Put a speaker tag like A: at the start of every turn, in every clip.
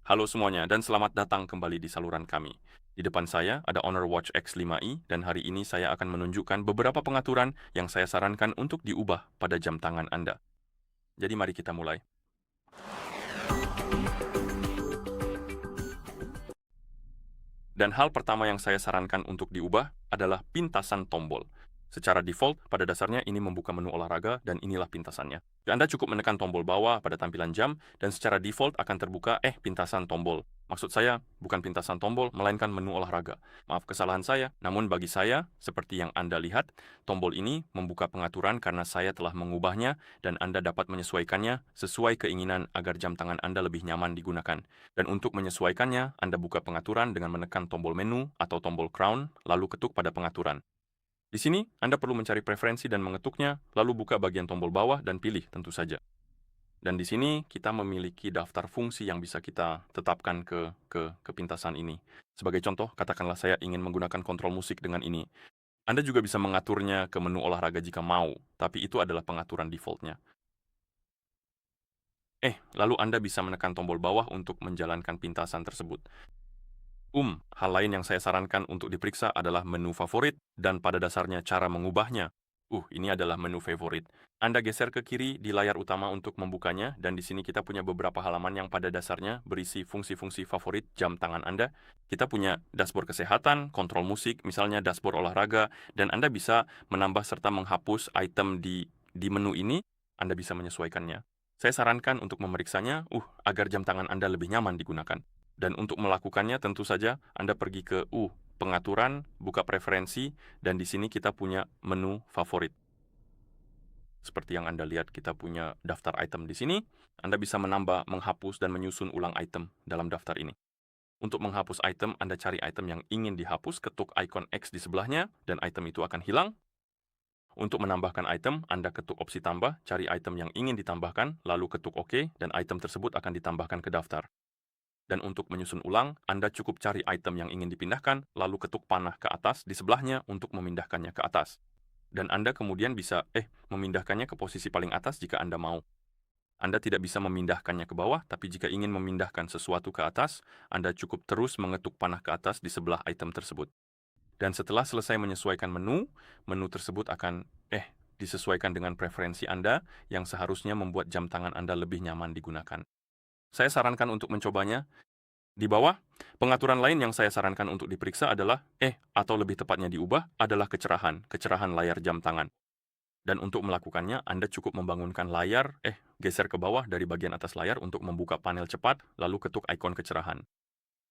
A: Halo semuanya dan selamat datang kembali di saluran kami. Di depan saya ada Honor Watch X5i dan hari ini saya akan menunjukkan beberapa pengaturan yang saya sarankan untuk diubah pada jam tangan Anda. Jadi mari kita mulai. Dan hal pertama yang saya sarankan untuk diubah adalah pintasan tombol. Secara default, pada dasarnya ini membuka menu olahraga dan inilah pintasannya. Anda cukup menekan tombol bawah pada tampilan jam dan secara default akan terbuka pintasan tombol. Maksud saya, bukan pintasan tombol, melainkan menu olahraga. Maaf kesalahan saya, namun bagi saya, seperti yang Anda lihat, tombol ini membuka pengaturan karena saya telah mengubahnya dan Anda dapat menyesuaikannya sesuai keinginan agar jam tangan Anda lebih nyaman digunakan. Dan untuk menyesuaikannya, Anda buka pengaturan dengan menekan tombol menu atau tombol crown, lalu ketuk pada pengaturan. Di sini, Anda perlu mencari preferensi dan mengetuknya, lalu buka bagian tombol bawah dan pilih tentu saja. Dan di sini, kita memiliki daftar fungsi yang bisa kita tetapkan ke pintasan ini. Sebagai contoh, katakanlah saya ingin menggunakan kontrol musik dengan ini. Anda juga bisa mengaturnya ke menu olahraga jika mau, tapi itu adalah pengaturan defaultnya. Lalu Anda bisa menekan tombol bawah untuk menjalankan pintasan tersebut. Hal lain yang saya sarankan untuk diperiksa adalah menu favorit dan pada dasarnya cara mengubahnya. Ini adalah menu favorit. Anda geser ke kiri di layar utama untuk membukanya dan di sini kita punya beberapa halaman yang pada dasarnya berisi fungsi-fungsi favorit jam tangan Anda. Kita punya dashboard kesehatan, kontrol musik, misalnya dashboard olahraga, dan Anda bisa menambah serta menghapus item di menu ini. Anda bisa menyesuaikannya. Saya sarankan untuk memeriksanya, agar jam tangan Anda lebih nyaman digunakan. Dan untuk melakukannya tentu saja Anda pergi ke pengaturan, buka preferensi, dan di sini kita punya menu favorit. Seperti yang Anda lihat, kita punya daftar item di sini. Anda bisa menambah, menghapus, dan menyusun ulang item dalam daftar ini. Untuk menghapus item, Anda cari item yang ingin dihapus, ketuk ikon X di sebelahnya, dan item itu akan hilang. Untuk menambahkan item, Anda ketuk opsi tambah, cari item yang ingin ditambahkan, lalu ketuk OK, dan item tersebut akan ditambahkan ke daftar. Dan untuk menyusun ulang, Anda cukup cari item yang ingin dipindahkan, lalu ketuk panah ke atas di sebelahnya untuk memindahkannya ke atas. Dan Anda kemudian bisa memindahkannya ke posisi paling atas jika Anda mau. Anda tidak bisa memindahkannya ke bawah, tapi jika ingin memindahkan sesuatu ke atas, Anda cukup terus mengetuk panah ke atas di sebelah item tersebut. Dan setelah selesai menyesuaikan menu, menu tersebut akan disesuaikan dengan preferensi Anda yang seharusnya membuat jam tangan Anda lebih nyaman digunakan. Saya sarankan untuk mencobanya. Di bawah, pengaturan lain yang saya sarankan untuk diperiksa adalah, atau lebih tepatnya diubah, adalah kecerahan layar jam tangan. Dan untuk melakukannya, Anda cukup membangunkan layar, geser ke bawah dari bagian atas layar untuk membuka panel cepat, lalu ketuk ikon kecerahan.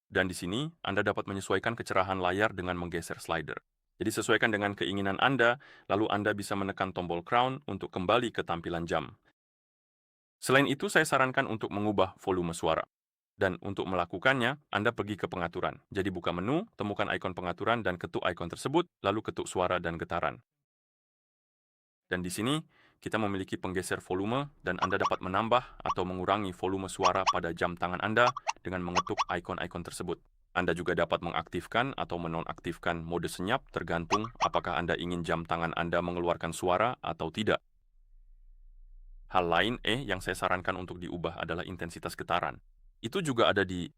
A: Dan di sini, Anda dapat menyesuaikan kecerahan layar dengan menggeser slider. Jadi sesuaikan dengan keinginan Anda, lalu Anda bisa menekan tombol crown untuk kembali ke tampilan jam. Selain itu, saya sarankan untuk mengubah volume suara. Dan untuk melakukannya, Anda pergi ke pengaturan. Jadi buka menu, temukan ikon pengaturan dan ketuk ikon tersebut, lalu ketuk suara dan getaran. Dan di sini, kita memiliki penggeser volume dan Anda dapat menambah atau mengurangi volume suara pada jam tangan Anda dengan mengetuk ikon-ikon tersebut. Anda juga dapat mengaktifkan atau menonaktifkan mode senyap tergantung apakah Anda ingin jam tangan Anda mengeluarkan suara atau tidak. Hal lain yang saya sarankan untuk diubah adalah intensitas getaran. Itu juga ada di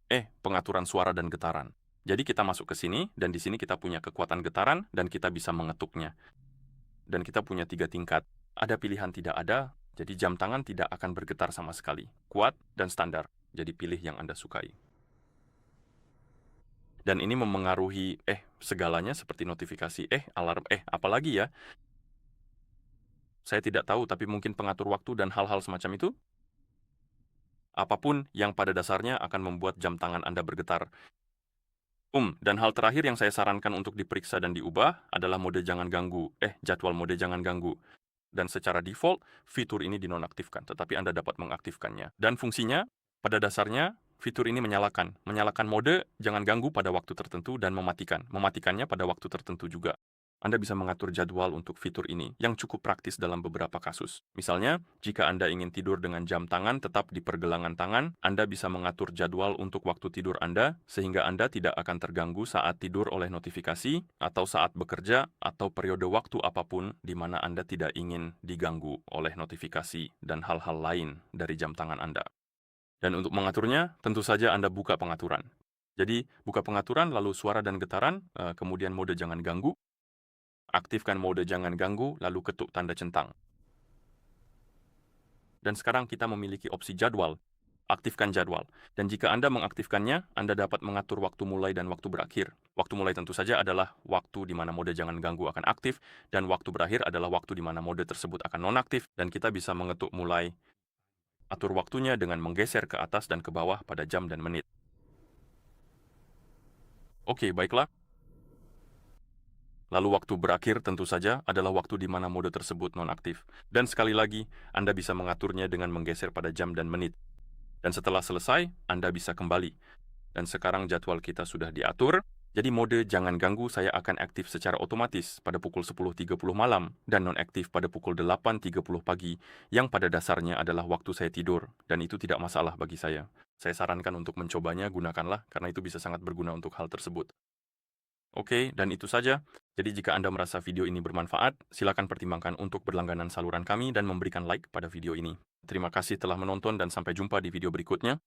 A: pengaturan suara dan getaran. Jadi kita masuk ke sini, dan di sini kita punya kekuatan getaran, dan kita bisa mengetuknya. Dan kita punya 3 tingkat. Ada pilihan tidak ada, jadi jam tangan tidak akan bergetar sama sekali. Kuat dan standar, jadi pilih yang Anda sukai. Dan ini memengaruhi segalanya seperti notifikasi, alarm, apalagi ya. Saya tidak tahu, tapi mungkin pengatur waktu dan hal-hal semacam itu. Apapun yang pada dasarnya akan membuat jam tangan Anda bergetar. Dan hal terakhir yang saya sarankan untuk diperiksa dan diubah adalah mode jangan ganggu, jadwal mode jangan ganggu. Dan secara default, fitur ini dinonaktifkan, tetapi Anda dapat mengaktifkannya. Dan fungsinya, pada dasarnya, fitur ini menyalakan mode jangan ganggu pada waktu tertentu dan mematikannya pada waktu tertentu juga. Anda bisa mengatur jadwal untuk fitur ini, yang cukup praktis dalam beberapa kasus. Misalnya, jika Anda ingin tidur dengan jam tangan tetap di pergelangan tangan, Anda bisa mengatur jadwal untuk waktu tidur Anda, sehingga Anda tidak akan terganggu saat tidur oleh notifikasi, atau saat bekerja, atau periode waktu apapun di mana Anda tidak ingin diganggu oleh notifikasi dan hal-hal lain dari jam tangan Anda. Dan untuk mengaturnya, tentu saja Anda buka pengaturan. Jadi, buka pengaturan, lalu suara dan getaran, kemudian mode jangan ganggu, aktifkan mode jangan ganggu, lalu ketuk tanda centang. Dan sekarang kita memiliki opsi jadwal. Aktifkan jadwal. Dan jika Anda mengaktifkannya, Anda dapat mengatur waktu mulai dan waktu berakhir. Waktu mulai tentu saja adalah waktu di mana mode jangan ganggu akan aktif, dan waktu berakhir adalah waktu di mana mode tersebut akan nonaktif, dan kita bisa mengetuk mulai. Atur waktunya dengan menggeser ke atas dan ke bawah pada jam dan menit. Oke, baiklah. Lalu waktu berakhir tentu saja adalah waktu di mana mode tersebut nonaktif. Dan sekali lagi, Anda bisa mengaturnya dengan menggeser pada jam dan menit. Dan setelah selesai, Anda bisa kembali. Dan sekarang jadwal kita sudah diatur, jadi mode jangan ganggu saya akan aktif secara otomatis pada pukul 10.30 malam dan nonaktif pada pukul 8.30 pagi, yang pada dasarnya adalah waktu saya tidur, dan itu tidak masalah bagi saya. Saya sarankan untuk mencobanya, gunakanlah, karena itu bisa sangat berguna untuk hal tersebut. Oke, dan itu saja. Jadi jika Anda merasa video ini bermanfaat, silakan pertimbangkan untuk berlangganan saluran kami dan memberikan like pada video ini. Terima kasih telah menonton dan sampai jumpa di video berikutnya.